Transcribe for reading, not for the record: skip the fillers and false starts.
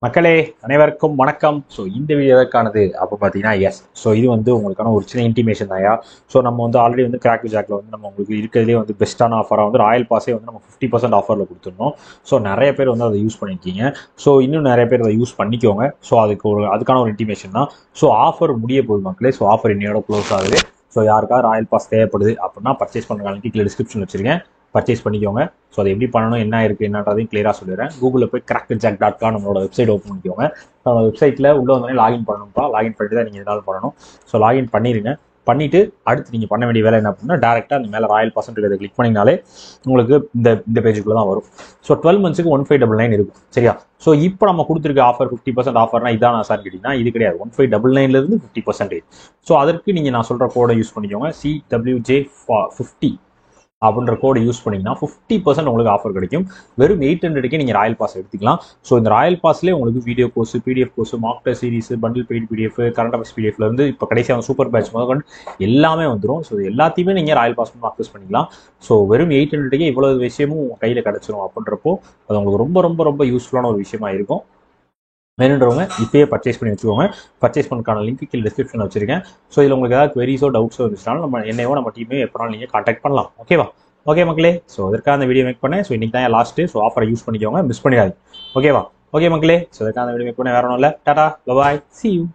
மக்களே அனைவருக்கும் வணக்கம். ஸோ இந்த வீடியோ எதற்கானது அப்போ பார்த்தீங்கன்னா இது வந்து உங்களுக்கான ஒரு சின்ன இன்டிமேஷன் தான்யா. ஸோ நம்ம வந்து ஆல்ரெடி வந்து கிராக் ஜாக்ல வந்து நம்ம உங்களுக்கு இருக்கிறதுலே வந்து பெஸ்ட்டான ஆஃபராக வந்து ராயல் பாஸே வந்து நம்ம 50% ஆஃபரில் கொடுத்துருந்தோம். ஸோ நிறைய பேர் வந்து அதை யூஸ் பண்ணியிருக்கீங்க. ஸோ இன்னும் நிறைய பேர் அதை யூஸ் பண்ணிக்கோங்க. ஸோ அதுக்கான ஒரு இன்டிமேஷன் தான். ஸோ ஆஃபர் முடிய போகுது மக்களே. ஸோ ஆஃபர் இன்னையோட க்ளோஸ் ஆகுது. ஸோ யாருக்காவது ராயல் பாஸ் தேவைப்படுது அப்படின்னா பர்ச்சேஸ் பண்ணுற கீழே டிஸ்கிரிப்ஷன் வச்சிருக்கேன், பர்ச்சேஸ் பண்ணிக்கோங்க. ஸோ அதை எப்படி பண்ணணும், என்ன இருக்குது என்னன்றதையும் கிளியராக சொல்லிடுறேன். கூகுளில் போய் crackjack.com நம்மளோட வெப்சைட் ஓப்பன் பண்ணிக்கோங்க. நம்ம வெப்சைட்டில் உள்ளே வந்தோடனே லாகின் பண்ணணும்ப்பா. லாகின் பண்ணிட்டு தான் நீங்கள் எதாவது பண்ணணும். ஸோ லாகின் பண்ணிடுங்க. பண்ணிவிட்டு அடுத்து நீங்கள் பண்ண வேண்டிய வேலை என்ன அப்படின்னா, டேரெக்டாக அந்த மேலே ராயல் பர்சன்ட் கிளிக் பண்ணிங்கனாலே உங்களுக்கு இந்த பேஜுக்குள்ளே தான் வரும். ஸோ 12 monthsக்கு 1599 இருக்கும். சரியா? ஸோ இப்போ நம்ம கொடுத்துருக்க ஆஃபர் 50% ஆஃபர்னா இதான் சார் கேட்டிங்கன்னா இது கிடையாது. 1599 50%. ஸோ அதற்கு நீங்கள் நான் சொல்கிற கோடை யூஸ் பண்ணிக்கோங்க. CWJ50 அப்படின்ற கோடை யூஸ் பண்ணிங்கன்னா 50% உங்களுக்கு ஆஃபர் கிடைக்கும். வெறும் 800க்கே நீங்கள் ராயல் பாஸ் எடுத்துக்கலாம். ஸோ இந்த ராயல் பாஸ்லேயே உங்களுக்கு video course, PDF course, mock test series, bundle paid PDF, current affairs பிடிஎஃப்லேருந்து இப்போ கடைசியாக சூப்பர் பேட்ச் முதல் எல்லாமே வந்துடும். ஸோ எல்லாத்தையுமே நீங்கள் ராயல் பாஸ் பண்ணி அக்சஸ் பண்ணிக்கலாம். ஸோ வெறும் 800க்கே இவ்வளோ விஷயமும் உங்கள் கையில் கிடச்சிரும் அப்படின்றப்போ அது உங்களுக்கு ரொம்ப ரொம்ப ரொம்ப யூஸ்ஃபுல்லான ஒரு விஷயமா இருக்கும். வேணுன்றவங்க இப்பயே பர்ச்சேஸ் பண்ணி வச்சுக்கோங்க. பர்ச்சேஸ் பண்ணுறதுக்கான லிங்க் கீழே டிஸ்கிரிப்ஷனில் வச்சிருக்கேன். ஸோ இதில் உங்களுக்கு ஏதாவது queries டவுட்ஸோ இருந்துச்சுனாலும் நம்ம டீமே எப்போனாலும் நீங்கள் கான்டாக்ட் பண்ணலாம். ஓகேவா? ஓகே மக்களே. ஸோ இதற்காக அந்த வீடியோ மேக் பண்ணேன். ஸோ இன்னைக்கு தான் லாஸ்ட்டு. ஸோ ஆஃபரை யூஸ் பண்ணிக்கோங்க, மிஸ் பண்ணிடாது. ஓகேவா? ஓகே மக்களே. ஸோ இதற்காக அந்த வீடியோ மேக் பண்ண வேற ஒன்றும் இல்லை. Tata, bye bye, see you.